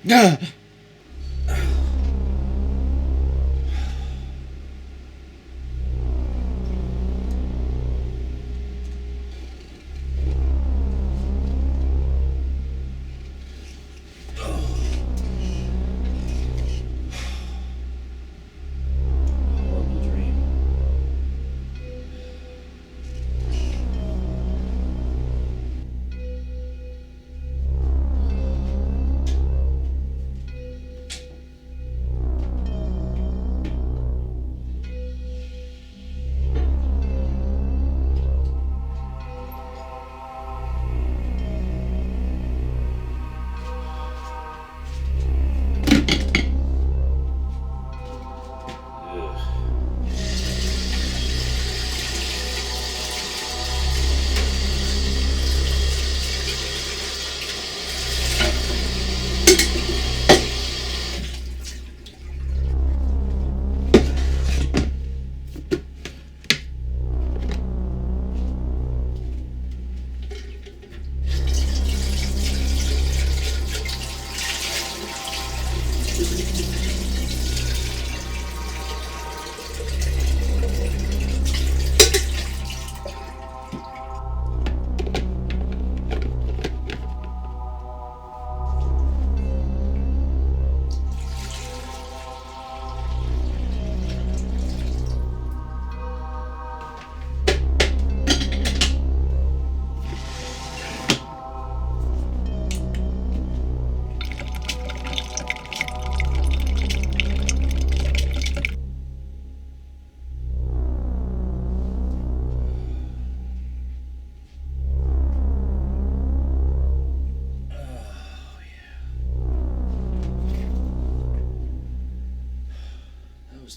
Ah! Horrible dream.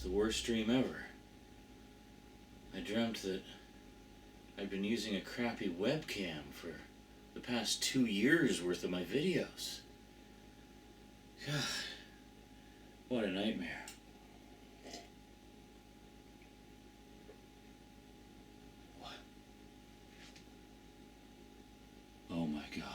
The worst dream ever. I dreamt that I'd been using a crappy webcam for the past 2 years worth of my videos. God, what a nightmare. What? Oh my God.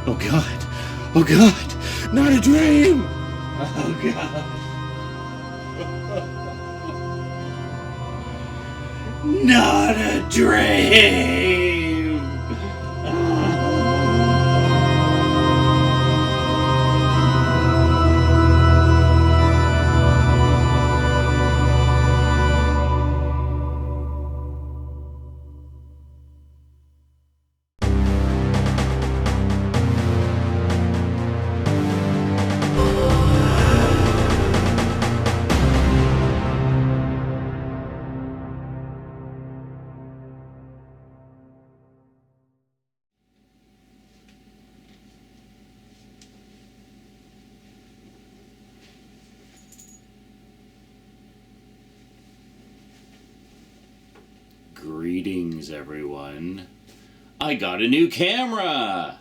Oh God! Oh God! Not a dream! Oh God! Not a dream! Greetings, everyone. I got a new camera!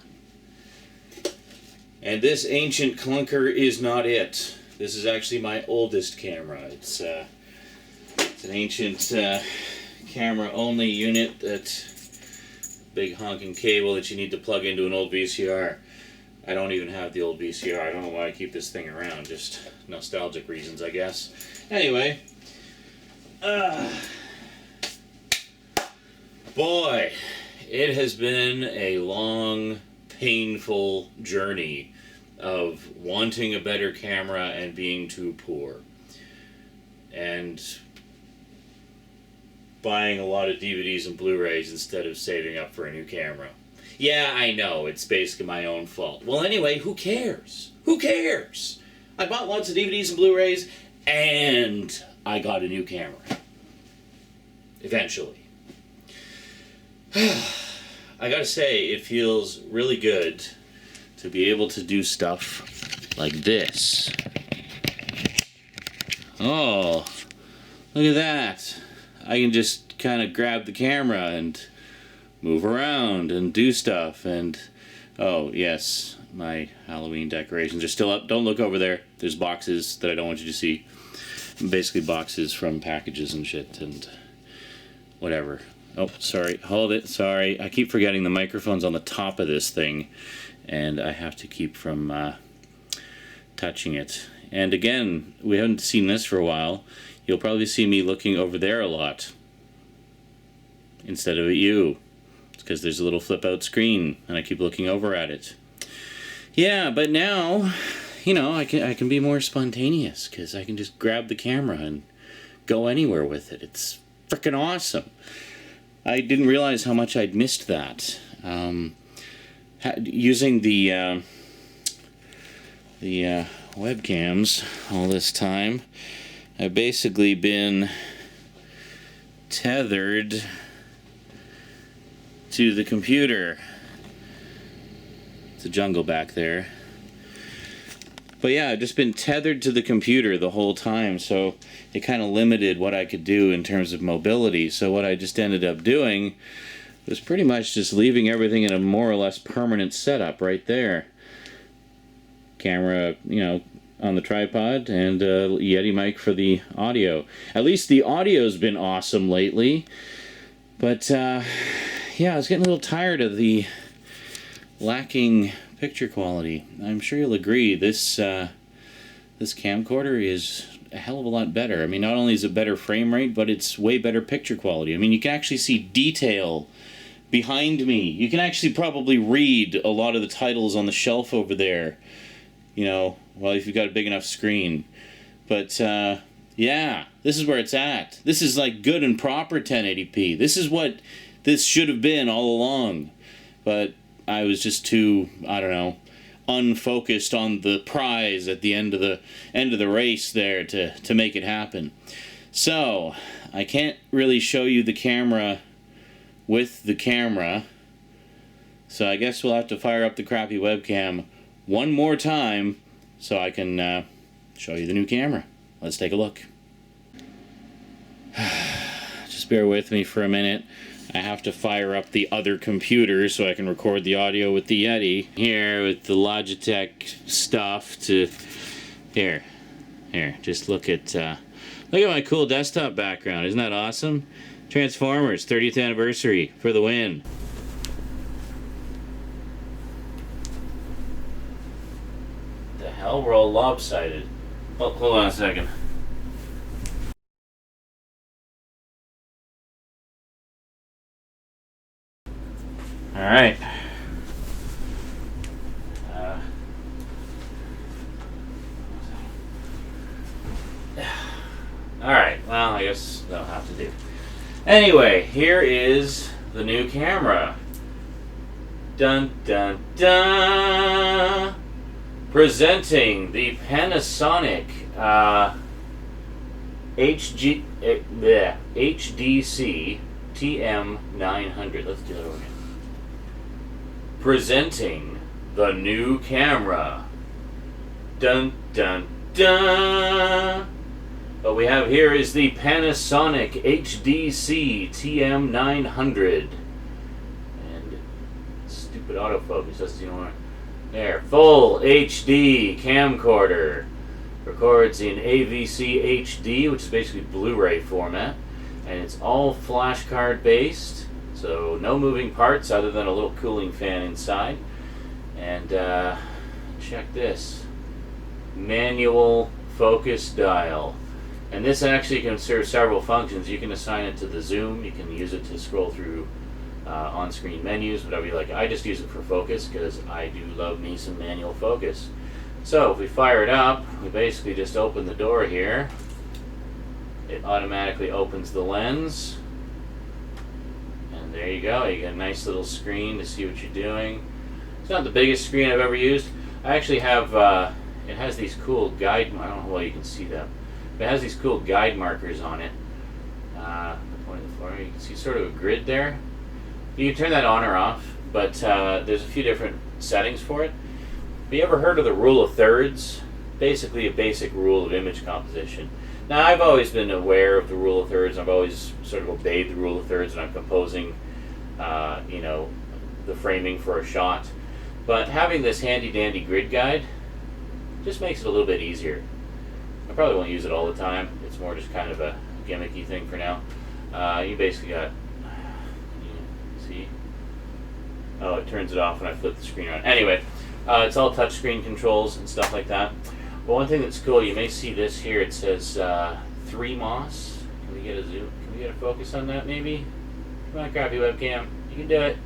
And this ancient clunker is not it. This is actually my oldest camera. It's an ancient camera-only unit, that big honking cable that you need to plug into an old VCR. I don't even have the old VCR. I don't know why I keep this thing around. Just nostalgic reasons, I guess. Anyway. Boy, it has been a long, painful journey of wanting a better camera and being too poor. And buying a lot of DVDs and Blu-rays instead of saving up for a new camera. Yeah, I know, it's basically my own fault. Well, anyway, who cares? Who cares? I bought lots of DVDs and Blu-rays, and I got a new camera. Eventually. I gotta say, it feels really good to be able to do stuff like this. Oh, look at that. I can just kind of grab the camera and move around and do stuff. And oh yes, my Halloween decorations are still up. Don't look over there. There's boxes that I don't want you to see. Basically boxes from packages and shit and whatever. Oh, sorry. Hold it. Sorry. I keep forgetting the microphone's on the top of this thing, and I have to keep from touching it. And again, we haven't seen this for a while. You'll probably see me looking over there a lot instead of at you. It's because there's a little flip-out screen, and I keep looking over at it. Yeah, but now, you know, I can be more spontaneous because I can just grab the camera and go anywhere with it. It's freaking awesome. I didn't realize how much I'd missed that. Using the webcams all this time, I've basically been tethered to the computer. It's a jungle back there. But yeah, I've just been tethered to the computer the whole time, so it kind of limited what I could do in terms of mobility. So what I just ended up doing was pretty much just leaving everything in a more or less permanent setup right there. Camera, you know, on the tripod, and Yeti mic for the audio. At least the audio's been awesome lately. But yeah, I was getting a little tired of the lacking picture quality. I'm sure you'll agree this this camcorder is a hell of a lot better. I mean, not only is it better frame rate, but it's way better picture quality. I mean, you can actually see detail behind me. You can actually probably read a lot of the titles on the shelf over there, you know, well, if you've got a big enough screen. But yeah, this is where it's at. This is like good and proper 1080p. This is what this should have been all along. But I was just too, I don't know, unfocused on the prize at the end of the race there to make it happen. So I can't really show you the camera with the camera. So I guess we'll have to fire up the crappy webcam one more time so I can show you the new camera. Let's take a look. Just bear with me for a minute. I have to fire up the other computer so I can record the audio with the Yeti. Here with the Logitech stuff to... Here, just look at my cool desktop background. Isn't that awesome? Transformers, 30th anniversary for the win. The hell? We're all lopsided. Oh, hold on a second. Alright. Alright, well, I guess that'll have to do. Anyway, here is the new camera. Dun dun dun! Presenting the Panasonic HDC TM900. Let's do that over again. Presenting the new camera. Dun dun dun! What we have here is the Panasonic HDC TM900. And stupid autofocus, that's the one. There, full HD camcorder. Records in AVC HD, which is basically Blu-ray format. And it's all flash card based. So no moving parts other than a little cooling fan inside. And check this. Manual focus dial. And this actually can serve several functions. You can assign it to the zoom. You can use it to scroll through on-screen menus, whatever you like. I just use it for focus because I do love me some manual focus. So if we fire it up, we basically just open the door here. It automatically opens the lens. And there you go. You get a nice little screen to see what you're doing. It's not the biggest screen I've ever used. I actually have, it has these cool guide, I don't know how well you can see them. But it has these cool guide markers on it. Point of the floor. You can see sort of a grid there. You can turn that on or off, but there's a few different settings for it. Have you ever heard of the rule of thirds? Basically a basic rule of image composition. Now I've always been aware of the rule of thirds. I've always sort of obeyed the rule of thirds when I'm composing you know, the framing for a shot. But having this handy dandy grid guide just makes it a little bit easier. I probably won't use it all the time. It's more just kind of a gimmicky thing for now. You basically got, see? Oh, it turns it off when I flip the screen around. Anyway, it's all touchscreen controls and stuff like that. But one thing that's cool, you may see this here. It says 3 MOS. Can we get a zoom? Can we get a focus on that maybe? Come on, crappy webcam. You can do it.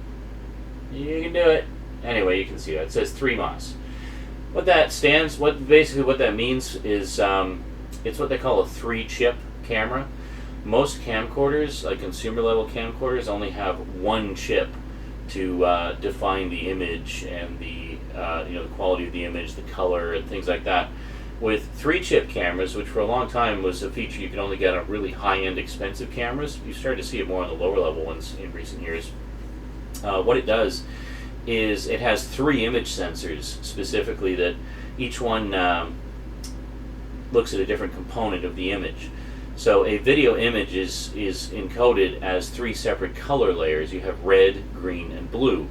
You can do it. Anyway, you can see that. It says 3 MOS. What that stands, basically what that means is it's what they call a 3-chip camera. Most camcorders, like consumer level camcorders, only have 1 chip to define the image and the the quality of the image, the color, and things like that. With 3-chip cameras, which for a long time was a feature you could only get on really high-end expensive cameras, you started to see it more on the lower level ones in recent years. What it does is it has 3 image sensors specifically that each one looks at a different component of the image. So a video image is encoded as 3 separate color layers. You have red, green, and blue.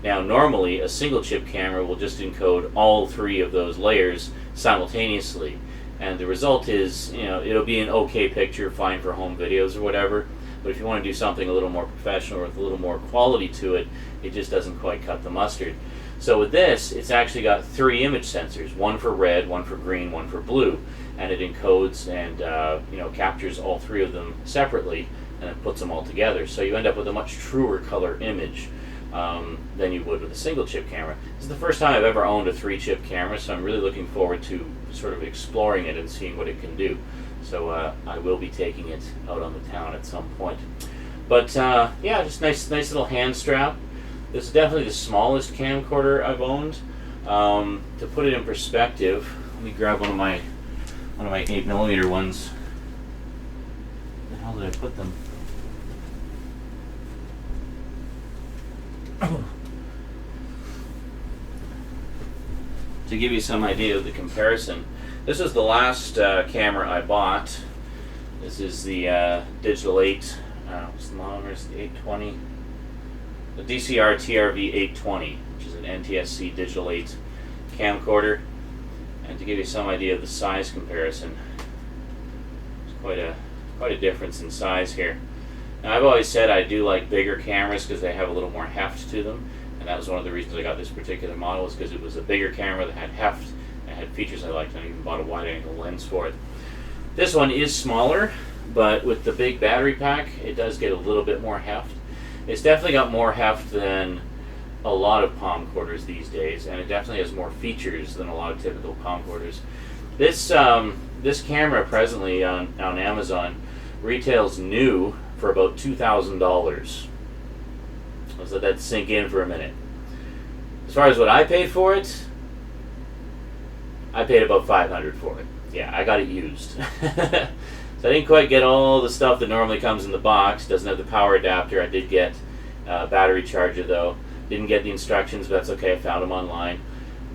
Now normally a single chip camera will just encode all 3 of those layers simultaneously, and the result is, it'll be an okay picture, fine for home videos or whatever. But if you want to do something a little more professional or with a little more quality to it, it just doesn't quite cut the mustard. So with this, it's actually got 3 image sensors, 1 for red, 1 for green, 1 for blue, and it encodes and captures all 3 of them separately and then puts them all together. So you end up with a much truer color image than you would with a single chip camera. This is the first time I've ever owned a 3-chip camera, so I'm really looking forward to sort of exploring it and seeing what it can do. So I will be taking it out on the town at some point. But yeah, just nice little hand strap. This is definitely the smallest camcorder I've owned. To put it in perspective, let me grab one of my 8mm ones. Where the hell did I put them? To give you some idea of the comparison, this is the last camera I bought. This is the Digital 8, what's the model number? It's the 820. The DCR TRV 820, which is an NTSC Digital 8 camcorder. And to give you some idea of the size comparison, there's quite a difference in size here. Now, I've always said I do like bigger cameras because they have a little more heft to them, and that was one of the reasons I got this particular model, was because it was a bigger camera that had heft and had features I liked, and I even bought a wide-angle lens for it. This one is smaller, but with the big battery pack, it does get a little bit more heft. It's definitely got more heft than a lot of palm quarters these days, and it definitely has more features than a lot of typical palm quarters. This camera presently on Amazon retails new for about $2,000. Let's let that sink in for a minute. As far as what I paid for it, I paid about $500 for it. Yeah, I got it used. So I didn't quite get all the stuff that normally comes in the box. Doesn't have the power adapter. I did get a battery charger though. Didn't get the instructions, but that's okay. I found them online.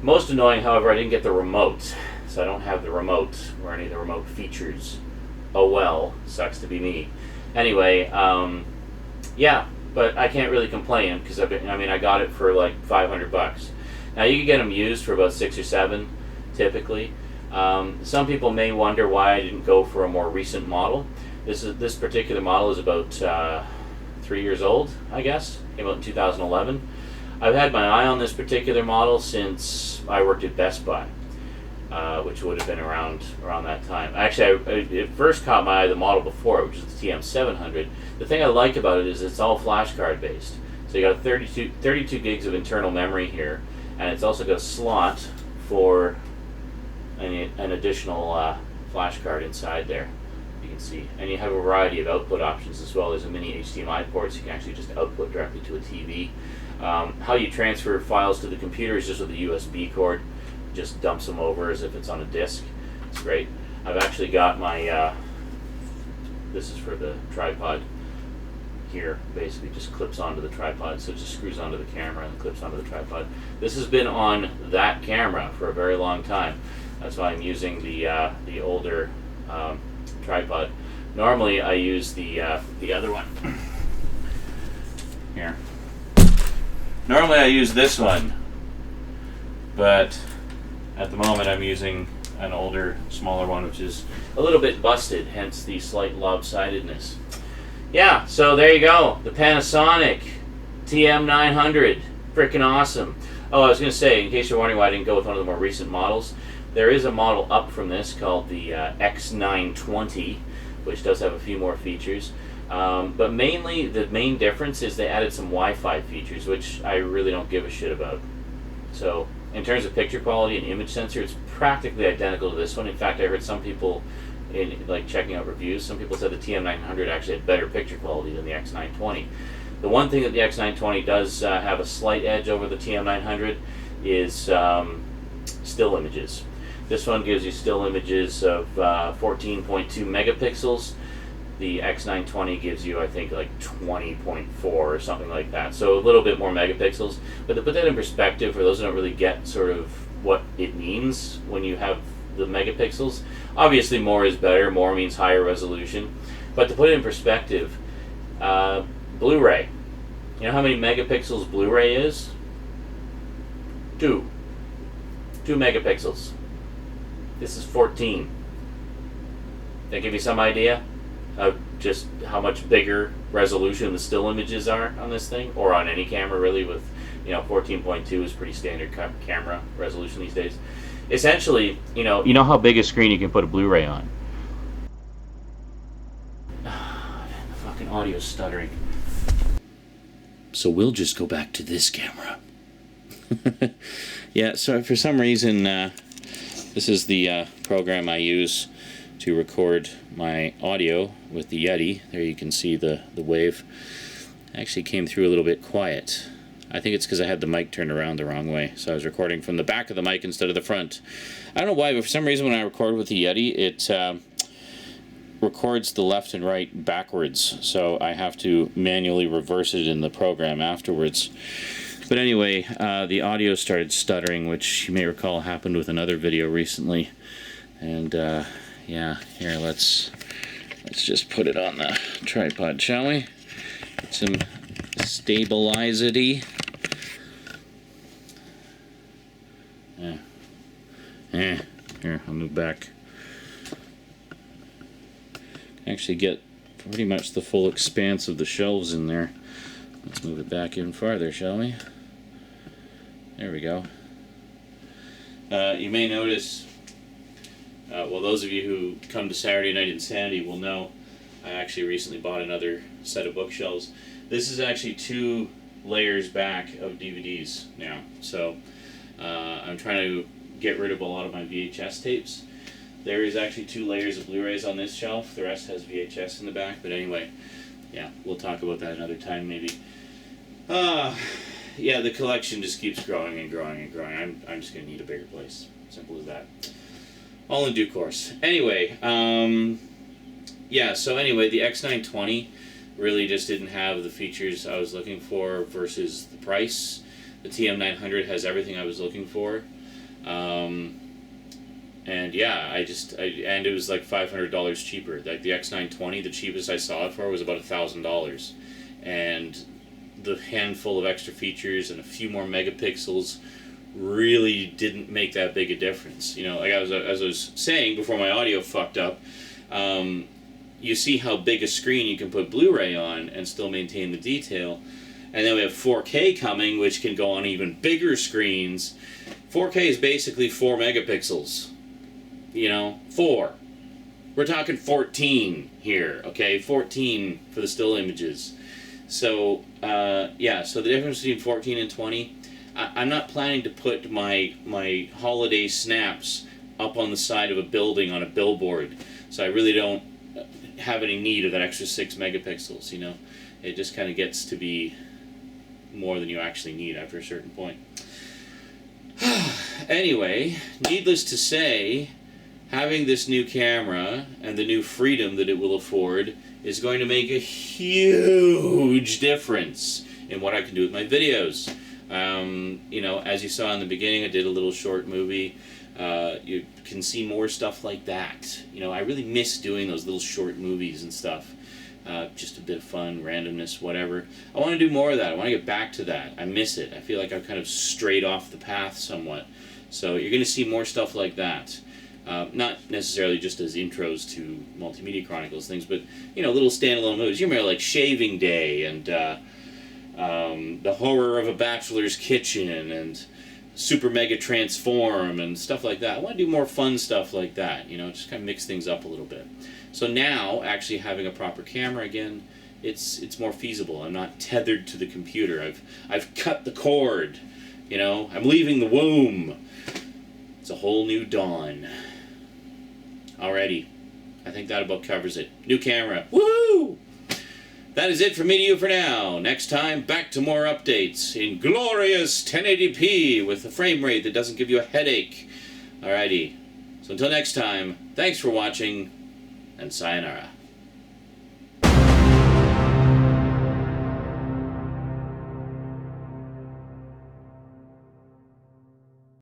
Most annoying, however, I didn't get the remote. So I don't have the remote or any of the remote features. Oh well, sucks to be me. Anyway, yeah, but I can't really complain because I got it for like $500. Now you can get them used for about 6 or 7, typically. Some people may wonder why I didn't go for a more recent model. This particular model is about 3 years old, I guess. Came out in 2011. I've had my eye on this particular model since I worked at Best Buy, which would have been around that time. Actually, it first caught my eye the model before, which is the TM700. The thing I like about it is it's all flash card based. So you got 32 gigs of internal memory here, and it's also got a slot for an additional flash card inside there. You can see, and you have a variety of output options as well. There's a mini HDMI port, so you can actually just output directly to a TV. How you transfer files to the computer is just with a USB cord. Just dumps them over as if it's on a disc. It's great. I've actually got my this is for the tripod here. Basically just clips onto the tripod, so it just screws onto the camera and clips onto the tripod. This has been on that camera for a very long time. That's why I'm using the older tripod. Normally I use the other one here. Normally I use this one, but at the moment I'm using an older, smaller one, which is a little bit busted, hence the slight lopsidedness. Yeah, so there you go. The Panasonic TM900. Freaking awesome. Oh, I was going to say, in case you're wondering why I didn't go with one of the more recent models, there is a model up from this called the X920, which does have a few more features. But mainly, the main difference is they added some Wi-Fi features, which I really don't give a shit about. So, in terms of picture quality and image sensor, it's practically identical to this one. In fact, I heard some people, checking out reviews, some people said the TM900 actually had better picture quality than the X920. The one thing that the X920 does have a slight edge over the TM900 is still images. This one gives you still images of 14.2 megapixels. The X920 gives you, I think, like 20.4 or something like that. So a little bit more megapixels. But to put that in perspective, for those who don't really get sort of what it means when you have the megapixels, obviously more is better. More means higher resolution. But to put it in perspective, Blu-ray. You know how many megapixels Blu-ray is? 2 megapixels. This is 14. That give you some idea of just how much bigger resolution the still images are on this thing, or on any camera really. With 14.2 is pretty standard camera resolution these days. Essentially, you know how big a screen you can put a Blu-ray on. The fucking audio's stuttering. So we'll just go back to this camera. Yeah, so for some reason, this is the program I use to record my audio with the Yeti. There you can see the wave. Actually came through a little bit quiet. I think it's because I had the mic turned around the wrong way, so I was recording from the back of the mic instead of the front. I don't know why, but for some reason when I record with the Yeti, it records the left and right backwards, so I have to manually reverse it in the program afterwards. But anyway, the audio started stuttering, which you may recall happened with another video recently. And yeah, here, let's just put it on the tripod, shall we? Get some stabilizity. Here, I'll move back. Actually get pretty much the full expanse of the shelves in there. Let's move it back even farther, shall we? There we go. You may notice, well, those of you who come to Saturday Night Insanity will know I actually recently bought another set of bookshelves. This is actually 2 layers back of DVDs now. So I'm trying to get rid of a lot of my VHS tapes. There is actually 2 layers of Blu-rays on this shelf. The rest has VHS in the back. But anyway, yeah, we'll talk about that another time maybe. Yeah, the collection just keeps growing and growing and growing. I'm just going to need a bigger place. Simple as that. All in due course. Anyway, yeah, so anyway, the X920 really just didn't have the features I was looking for versus the price. The TM900 has everything I was looking for. And yeah, and it was like $500 cheaper. Like the X920, the cheapest I saw it for was about $1,000. And the handful of extra features and a few more megapixels really didn't make that big a difference. Like as I was saying before my audio fucked up, you see how big a screen you can put Blu-ray on and still maintain the detail. And then we have 4K coming, which can go on even bigger screens. 4K is basically 4 megapixels. 4. We're talking 14 here, okay? 14 for the still images. So, yeah, so the difference between 14 and 20, I'm not planning to put my holiday snaps up on the side of a building on a billboard. So I really don't have any need of that extra 6 megapixels, It just kind of gets to be more than you actually need after a certain point. Anyway, needless to say, having this new camera and the new freedom that it will afford is going to make a huge difference in what I can do with my videos. As you saw in the beginning, I did a little short movie. You can see more stuff like that. I really miss doing those little short movies and stuff. just a bit of fun, randomness, whatever. I want to do more of that. I want to get back to that. I miss it. I feel like I've kind of strayed off the path somewhat. So you're going to see more stuff like that. Not necessarily just as intros to Multimedia Chronicles things, but, you know, little standalone movies. You remember, like, Shaving Day and The Horror of a Bachelor's Kitchen and Super Mega Transform and stuff like that. I want to do more fun stuff like that, you know, just kind of mix things up a little bit. So now, actually having a proper camera again, it's more feasible. I'm not tethered to the computer. I've cut the cord, you know. I'm leaving the womb. It's a whole new dawn. Alrighty. I think that about covers it. New camera. Woohoo! That is it from me to you for now. Next time, back to more updates in glorious 1080p with a frame rate that doesn't give you a headache. Alrighty. So until next time, thanks for watching, and sayonara.